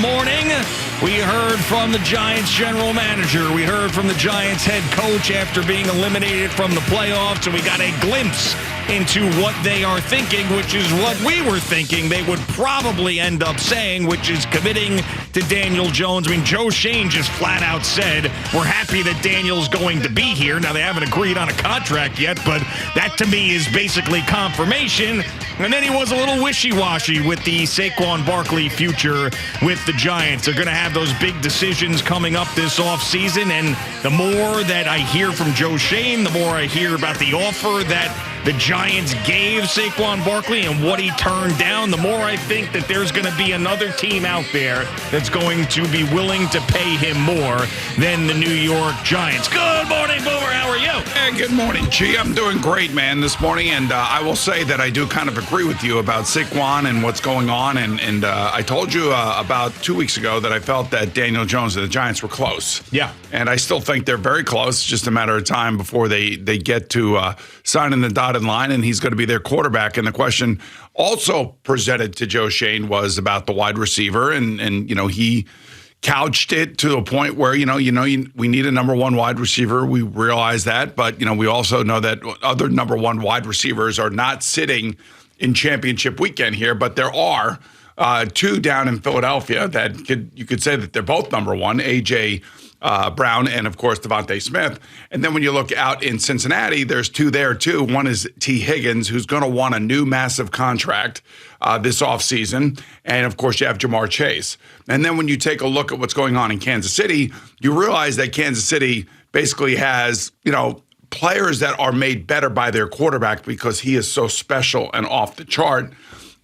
morning. We heard from the Giants general manager. We heard from the Giants head coach after being eliminated from the playoffs, and we got a glimpse into what they are thinking, which is what we were thinking they would probably end up saying, which is committing to Daniel Jones. I mean, Joe Schoen just flat out said, we're happy that Daniel's going to be here. Now, they haven't agreed on a contract yet, but that to me is basically confirmation. And then he was a little wishy-washy with the Saquon Barkley future with the Giants. They're going to have those big decisions coming up this offseason, and the more that I hear from Joe Schoen, the more I hear about the offer that the Giants gave Saquon Barkley and what he turned down, the more I think that there's going to be another team out there that's going to be willing to pay him more than the New York Giants. Good morning, Boomer. How are you? Hey, good morning, G. I'm doing great, man, this morning, and I will say that I do kind of agree with you about Saquon and what's going on, and I told you about 2 weeks ago that I felt that Daniel Jones and the Giants were close. Yeah. And I still think they're very close. It's just a matter of time before they get to signing the dotted line, and he's going to be their quarterback. And the question also presented to Joe Schoen was about the wide receiver, and you know, he couched it to a point where, we need a number one wide receiver. We realize that, but, we also know that other number one wide receivers are not sitting in championship weekend here, but there are two down in Philadelphia that you could say that they're both number one, A.J. Brown and, of course, Devontae Smith. And then when you look out in Cincinnati, there's two there, too. One is T Higgins, who's going to want a new massive contract this offseason. And, of course, you have Jamar Chase. And then when you take a look at what's going on in Kansas City, you realize that Kansas City basically has, players that are made better by their quarterback because he is so special and off the chart.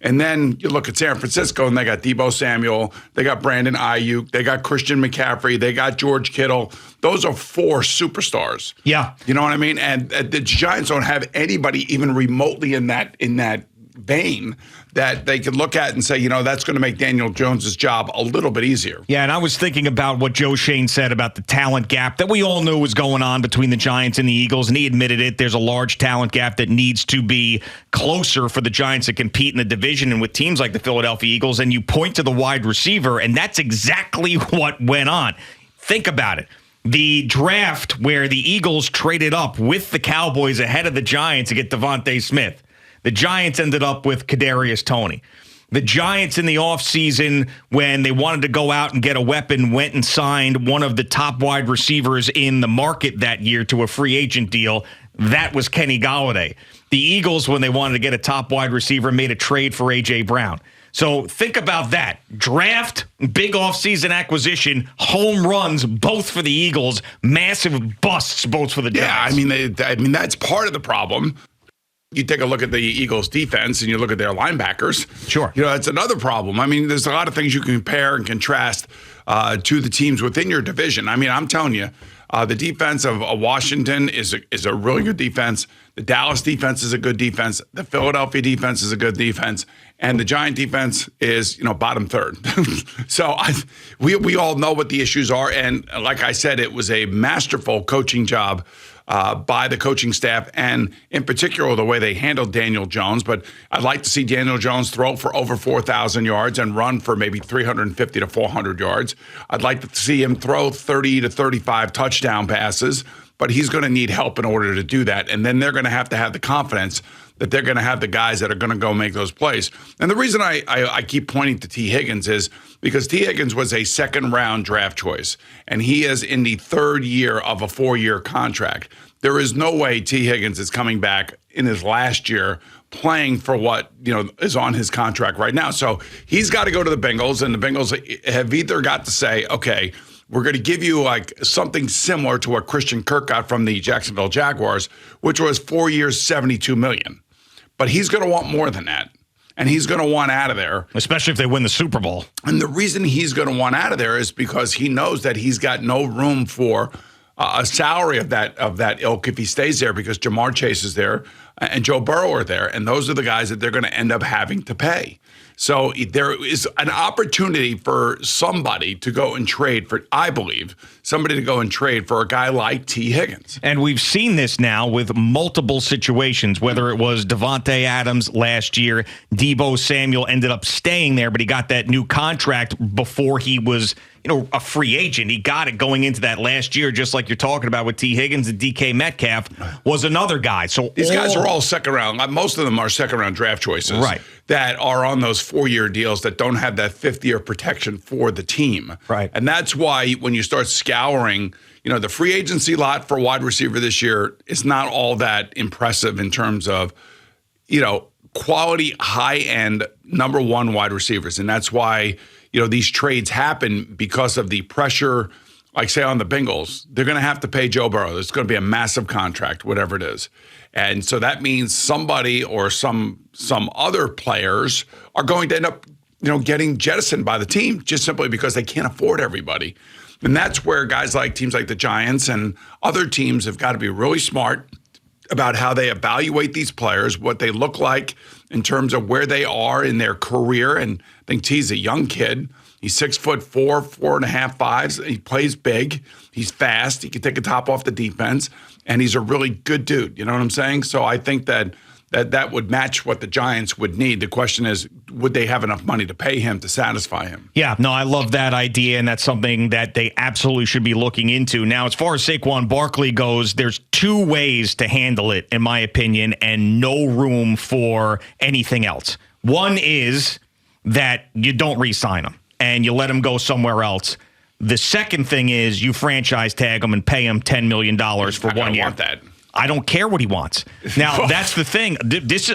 And then you look at San Francisco, and they got Deebo Samuel, they got Brandon Ayuk, they got Christian McCaffrey, they got George Kittle. Those are four superstars. Yeah. You know what I mean? And the Giants don't have anybody even remotely in that vein that they could look at and say, that's going to make Daniel Jones's job a little bit easier. Yeah, and I was thinking about what Joe Schoen said about the talent gap that we all knew was going on between the Giants and the Eagles, and he admitted it. There's a large talent gap that needs to be closer for the Giants to compete in the division and with teams like the Philadelphia Eagles, and you point to the wide receiver, and that's exactly what went on. Think about it. The draft where the Eagles traded up with the Cowboys ahead of the Giants to get Devontae Smith. The Giants ended up with Kadarius Toney. The Giants in the offseason, when they wanted to go out and get a weapon, went and signed one of the top wide receivers in the market that year to a free agent deal. That was Kenny Golladay. The Eagles, when they wanted to get a top wide receiver, made a trade for A.J. Brown. So think about that. Draft, big offseason acquisition, home runs, both for the Eagles, massive busts, both for the Giants. Yeah, I mean that's part of the problem. You take a look at the Eagles' defense and you look at their linebackers. Sure. It's another problem. I mean, there's a lot of things you can compare and contrast to the teams within your division. I mean, I'm telling you, the defense of Washington is a really good defense. The Dallas defense is a good defense. The Philadelphia defense is a good defense. And the Giant defense is, bottom third. So we all know what the issues are. And like I said, it was a masterful coaching job by the coaching staff, and in particular, the way they handled Daniel Jones. But I'd like to see Daniel Jones throw for over 4,000 yards and run for maybe 350 to 400 yards. I'd like to see him throw 30 to 35 touchdown passes, but he's going to need help in order to do that. And then they're going to have the confidence that they're going to have the guys that are going to go make those plays. And the reason I keep pointing to T Higgins is because T Higgins was a second-round draft choice, and he is in the third year of a 4-year contract. There is no way T Higgins is coming back in his last year playing for what is on his contract right now. So he's got to go to the Bengals, and the Bengals have either got to say, okay, we're going to give you like something similar to what Christian Kirk got from the Jacksonville Jaguars, which was 4 years, $72 million. But he's going to want more than that. And he's going to want out of there. Especially if they win the Super Bowl. And the reason he's going to want out of there is because he knows that he's got no room for a salary of that ilk if he stays there, because Jamar Chase is there and Joe Burrow are there. And those are the guys that they're going to end up having to pay. So there is an opportunity for somebody to go and trade for, I believe, somebody to go and trade for a guy like T Higgins. And we've seen this now with multiple situations, whether it was Devontae Adams last year, Deebo Samuel ended up staying there, but he got that new contract before he was, a free agent. He got it going into that last year, just like you're talking about with T Higgins and DK Metcalf was another guy. So these guys are all second round. Most of them are second round draft choices, right, that are on those 4-year deals that don't have that 5th-year protection for the team. Right. And that's why when you start scouring, the free agency lot for wide receiver this year is not all that impressive in terms of, quality, high-end, number one wide receivers. And that's why, these trades happen because of the pressure, like say on the Bengals, they're going to have to pay Joe Burrow. It's going to be a massive contract, whatever it is. And so that means somebody or some other players are going to end up, getting jettisoned by the team just simply because they can't afford everybody. And that's where guys like teams like the Giants and other teams have got to be really smart about how they evaluate these players, what they look like in terms of where they are in their career. And I think T's a young kid. He's 6'4", 4.5, 5. He plays big. He's fast. He can take a top off the defense. And he's a really good dude. You know what I'm saying? So I think that would match what the Giants would need. The question is, would they have enough money to pay him to satisfy him? Yeah, no, I love that idea, and that's something that they absolutely should be looking into. Now, as far as Saquon Barkley goes, there's 2 ways to handle it, in my opinion, and no room for anything else. One is that you don't re-sign him, and you let him go somewhere else. The second thing is you franchise tag him and pay him $10 million for 1 year. I want that. I don't care what he wants. Now, that's the thing.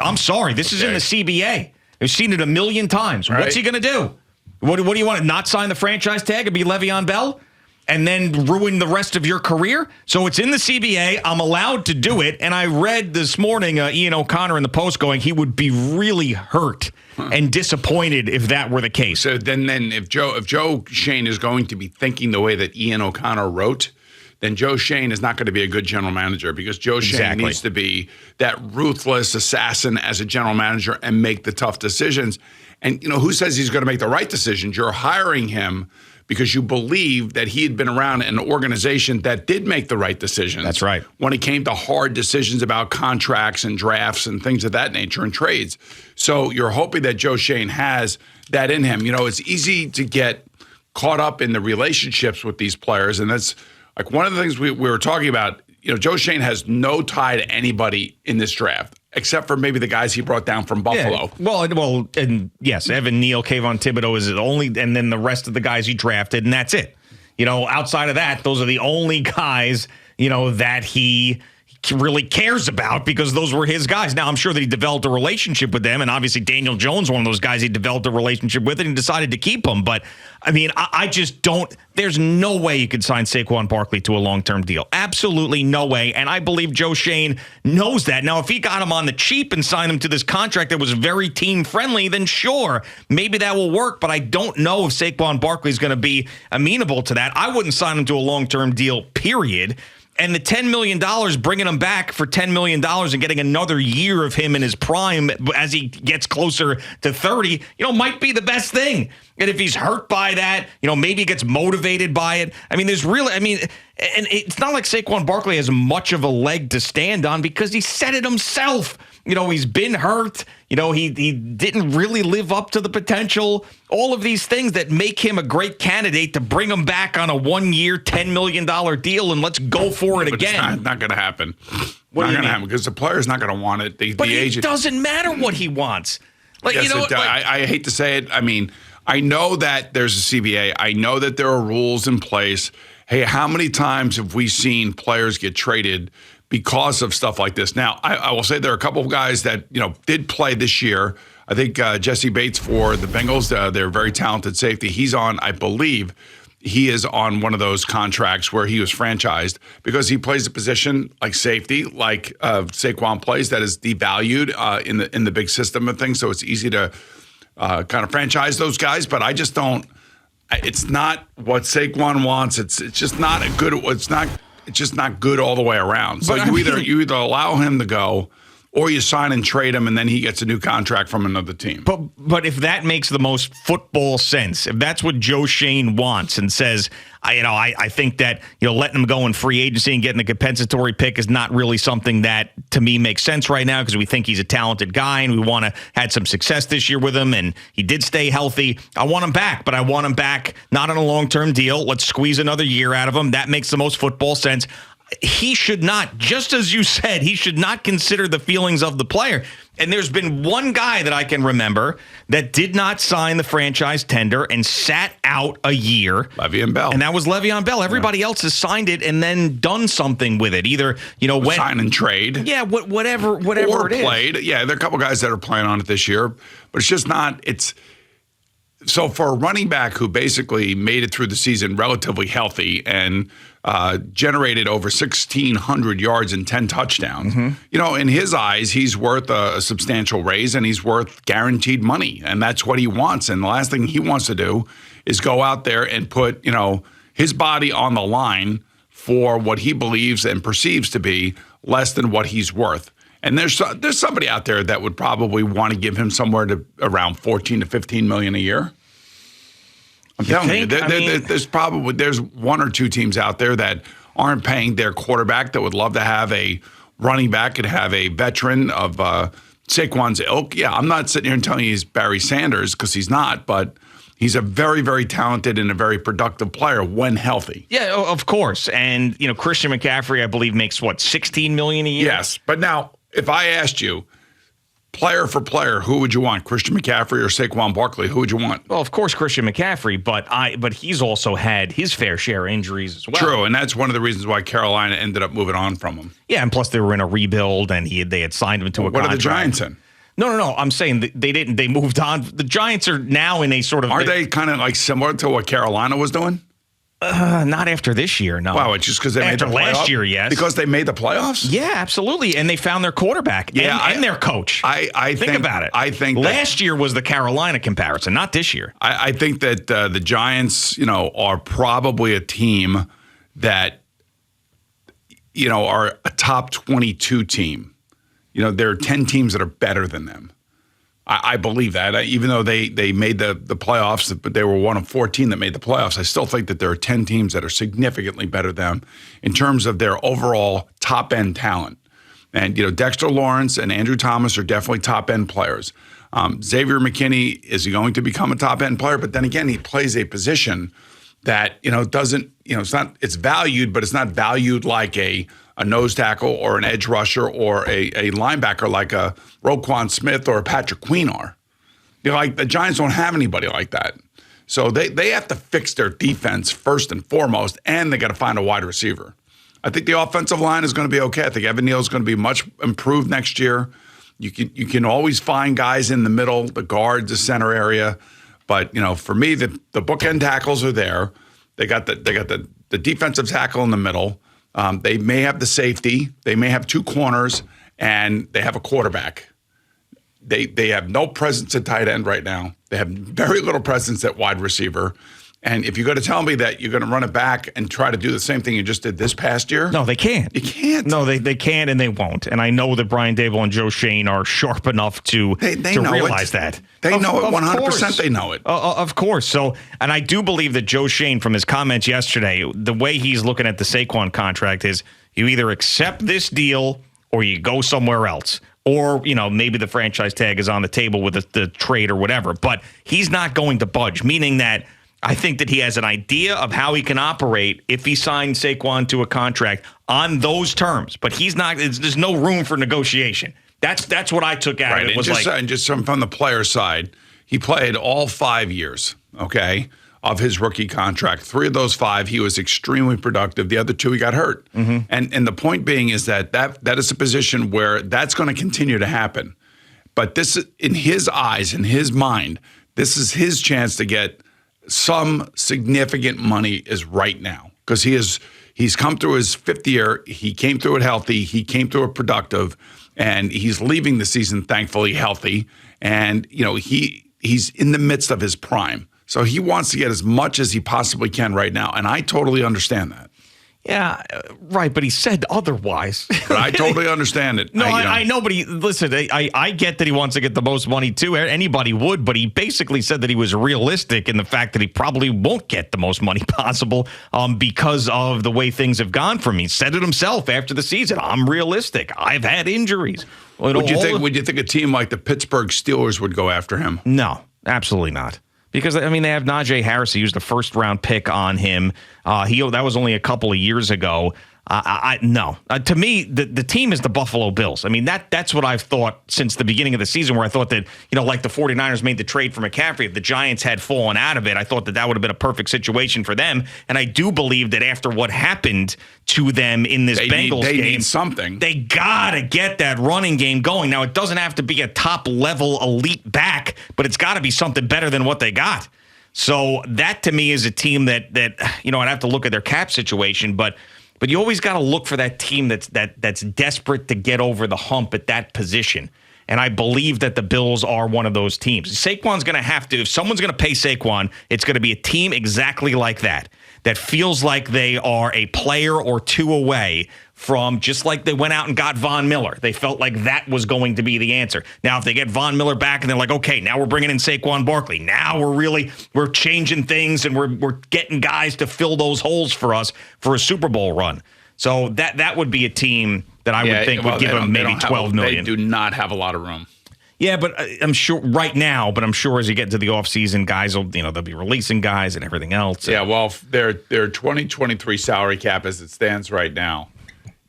I'm sorry. This is in the CBA. I've seen it a million times. Right. What's he going to do? What do you want? Not sign the franchise tag and be Le'Veon Bell? And then ruin the rest of your career? So it's in the CBA. I'm allowed to do it. And I read this morning Ian O'Connor in the Post going, he would be really hurt and disappointed if that were the case. So then if Joe Shane is going to be thinking the way that Ian O'Connor wrote, then Joe Shane is not going to be a good general manager because Joe Shane needs to be that ruthless assassin as a general manager and make the tough decisions. And, who says he's going to make the right decisions? You're hiring him because you believe that he had been around an organization that did make the right decisions. That's right. When it came to hard decisions about contracts and drafts and things of that nature and trades. So you're hoping that Joe Shane has that in him. It's easy to get caught up in the relationships with these players, and that's like one of the things we were talking about. Joe Shane has no tie to anybody in this draft, except for maybe the guys he brought down from Buffalo. Yeah, well, and yes, Evan Neal, Kayvon Thibodeau is the only, and then the rest of the guys he drafted, and that's it. Outside of that, those are the only guys, that he really cares about because those were his guys. Now, I'm sure that he developed a relationship with them, and obviously Daniel Jones, one of those guys he developed a relationship with, and he decided to keep him. But, I just don't – there's no way you could sign Saquon Barkley to a long-term deal. Absolutely no way, and I believe Joe Shane knows that. Now, if he got him on the cheap and signed him to this contract that was very team-friendly, then sure, maybe that will work, but I don't know if Saquon Barkley is going to be amenable to that. I wouldn't sign him to a long-term deal, period. And the $10 million, bringing him back for $10 million and getting another year of him in his prime as he gets closer to 30, might be the best thing. And if he's hurt by that, maybe he gets motivated by it. And it's not like Saquon Barkley has much of a leg to stand on because he said it himself. He's been hurt. He didn't really live up to the potential. All of these things that make him a great candidate to bring him back on a 1-year, $10 million deal and let's go for it again. It's not going to happen. Not going to happen because the player's not going to want it. But it doesn't matter what he wants. I hate to say it. I know that there's a CBA. I know that there are rules in place. Hey, how many times have we seen players get traded because of stuff like this? Now, I will say there are a couple of guys that, did play this year. I think Jesse Bates for the Bengals, they're very talented safety. He's on, I believe, he is on one of those contracts where he was franchised because he plays a position like safety, like Saquon plays, that is devalued in the big system of things. So it's easy to kind of franchise those guys. But I just don't. It's not what Saquon wants. It's just not a good. It's just not good all the way around. So you either allow him to go, or you sign and trade him, and then he gets a new contract from another team. But if that makes the most football sense, if that's what Joe Schoen wants and says, I think that letting him go in free agency and getting the compensatory pick is not really something that to me makes sense right now because we think he's a talented guy and we want to had some success this year with him and he did stay healthy. I want him back, but I want him back not on a long-term deal. Let's squeeze another year out of him. That makes the most football sense. He should not, just as you said, he should not consider the feelings of the player. And there's been one guy that I can remember that did not sign the franchise tender and sat out a year. Le'Veon Bell. And that was Le'Veon Bell. Everybody else has signed it and then done something with it. Either, when sign and trade. Yeah, whatever or it is. Played. Yeah, there are a couple guys that are playing on it this year, but it's just not, so for a running back who basically made it through the season relatively healthy and generated over 1,600 yards and 10 touchdowns, in his eyes, he's worth a substantial raise and he's worth guaranteed money. And that's what he wants. And the last thing he wants to do is go out there and put, his body on the line for what he believes and perceives to be less than what he's worth. And there's somebody out there that would probably want to give him somewhere to around 14 to 15 million a year. I'm telling you, there's one or two teams out there that aren't paying their quarterback that would love to have a running back and have a veteran of Saquon's ilk. Yeah, I'm not sitting here and telling you he's Barry Sanders because he's not, but he's a very, very talented and a very productive player when healthy. Yeah, of course. And, Christian McCaffrey, I believe, makes, $16 million a year? Yes, but now, if I asked you, player for player, who would you want? Christian McCaffrey or Saquon Barkley? Who would you want? Well, of course, Christian McCaffrey, but he's also had his fair share of injuries as well. True, and that's one of the reasons why Carolina ended up moving on from him. Yeah, and plus they were in a rebuild, and they had signed him to a contract. What are the Giants in? No. I'm saying they didn't. They moved on. The Giants are now in a sort of. Are they kind of like similar to what Carolina was doing? Not after this year, no. Wow, it's just because they made the playoffs? After last year, yes. Because they made the playoffs? Yeah, absolutely. And they found their quarterback and their coach. I think about it. I think last year was the Carolina comparison, not this year. I think that the Giants, are probably a team that, are a top 22 team. There are 10 teams that are better than them. I believe that. Even though they made the playoffs, but they were one of 14 that made the playoffs, I still think that there are 10 teams that are significantly better than them in terms of their overall top-end talent. And, Dexter Lawrence and Andrew Thomas are definitely top-end players. Xavier McKinney is going to become a top-end player, but then again, he plays a position that, doesn't, it's valued, but it's not valued like a nose tackle or an edge rusher or a linebacker like a Roquan Smith or a Patrick Queen are. The Giants don't have anybody like that. So they have to fix their defense first and foremost, and they got to find a wide receiver. I think the offensive line is going to be okay. I think Evan Neal is going to be much improved next year. You can always find guys in the middle, the guard, the center area. But, for me, the bookend tackles are there. They got the defensive tackle in the middle. They may have the safety. They may have two corners, and they have a quarterback. They have no presence at tight end right now. They have very little presence at wide receiver. And if you're going to tell me that you're going to run it back and try to do the same thing you just did this past year? No, they can't. You can't. No, they can't and they won't. And I know that Brian Daboll and Joe Schoen are sharp enough to realize that. They know it. 100% they know it. Of course. So, and I do believe that Joe Schoen, from his comments yesterday, the way he's looking at the Saquon contract is you either accept this deal or you go somewhere else. Or, maybe the franchise tag is on the table with the trade or whatever. But he's not going to budge, meaning that I think that he has an idea of how he can operate if he signed Saquon to a contract on those terms. But he's not. There's no room for negotiation. That's what I took out of it. And just from the player side, he played all 5 years, okay, of his rookie contract. 3 of those 5, he was extremely productive. The other 2, he got hurt. Mm-hmm. And the point being is that is a position where that's going to continue to happen. But this, in his eyes, in his mind, this is his chance to get some significant money is right now because he's come through his 5th year. He came through it healthy. He came through it productive, and he's leaving the season thankfully healthy. And he's in the midst of his prime, so he wants to get as much as he possibly can right now. And I totally understand that. Yeah, right, but he said otherwise. But I totally understand it. No, I know, but listen, I get that he wants to get the most money too. Anybody would, but he basically said that he was realistic in the fact that he probably won't get the most money possible because of the way things have gone for me. He said it himself after the season. I'm realistic. I've had injuries. Would you think a team like the Pittsburgh Steelers would go after him? No, absolutely not. Because, I mean, they have Najee Harris. He used a first-round pick on him. That was only a couple of years ago. No. To me, the team is the Buffalo Bills. I mean, that's what I've thought since the beginning of the season, where I thought that, like the 49ers made the trade for McCaffrey. If the Giants had fallen out of it, I thought that would have been a perfect situation for them. And I do believe that after what happened to them in this Bengals game, they need something. They got to get that running game going. Now, it doesn't have to be a top-level elite back, but it's got to be something better than what they got. So that, to me, is a team that I'd have to look at their cap situation, but you always got to look for that team that's desperate to get over the hump at that position. And I believe that the Bills are one of those teams. Saquon's going to have to, if someone's going to pay Saquon, it's going to be a team exactly like that feels like they are a player or two away from, just like they went out and got Von Miller. They felt like that was going to be the answer. Now, if they get Von Miller back and they're like, okay, now we're bringing in Saquon Barkley. Now we're changing things and we're getting guys to fill those holes for us for a Super Bowl run. So that would be a team that I would think would give them maybe $12 million. They do not have a lot of room. Yeah, but I'm sure right now, I'm sure as you get into the offseason, guys will, they'll be releasing guys and everything else. Yeah, well, their 2023 salary cap as it stands right now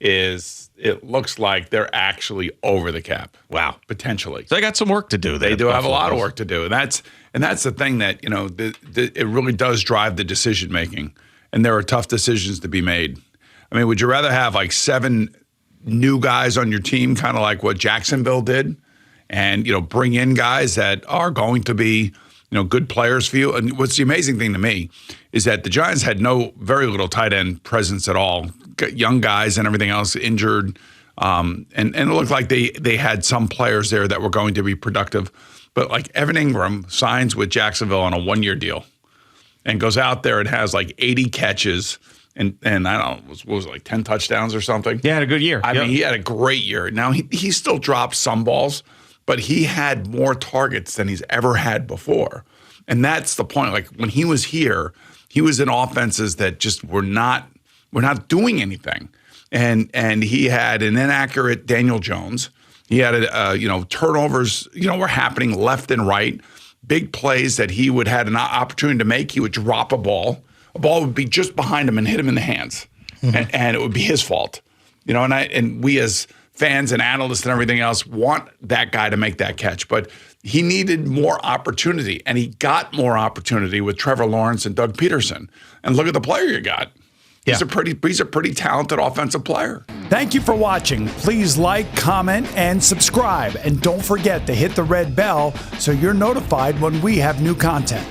it looks like they're actually over the cap. Wow. Potentially. So they got some work to do. They do have a lot of work to do. And that's the thing that, it really does drive the decision making. And there are tough decisions to be made. I mean, would you rather have like 7 new guys on your team, kind of like what Jacksonville did, and, bring in guys that are going to be, good players for you? And what's the amazing thing to me is that the Giants had very little tight end presence at all. Got young guys and everything else injured. And it looked like they had some players there that were going to be productive. But like Evan Ingram signs with Jacksonville on a 1-year deal and goes out there and has like 80 catches and I don't know, what was it, like 10 touchdowns or something? Yeah, had a good year. I mean, he had a great year. Now, he still dropped some balls, but he had more targets than he's ever had before. And that's the point. Like when he was here, he was in offenses that just were not doing anything. And he had an inaccurate Daniel Jones. He had turnovers, were happening left and right. Big plays that he would have an opportunity to make. He would drop a ball. A ball would be just behind him and hit him in the hands. Mm-hmm. And it would be his fault. And we as fans and analysts and everything else want that guy to make that catch. But he needed more opportunity, and he got more opportunity with Trevor Lawrence and Doug Peterson. And look at the player you got. He's a pretty talented offensive player. Thank you for watching. Please like, comment, and subscribe. And don't forget to hit the red bell so you're notified when we have new content.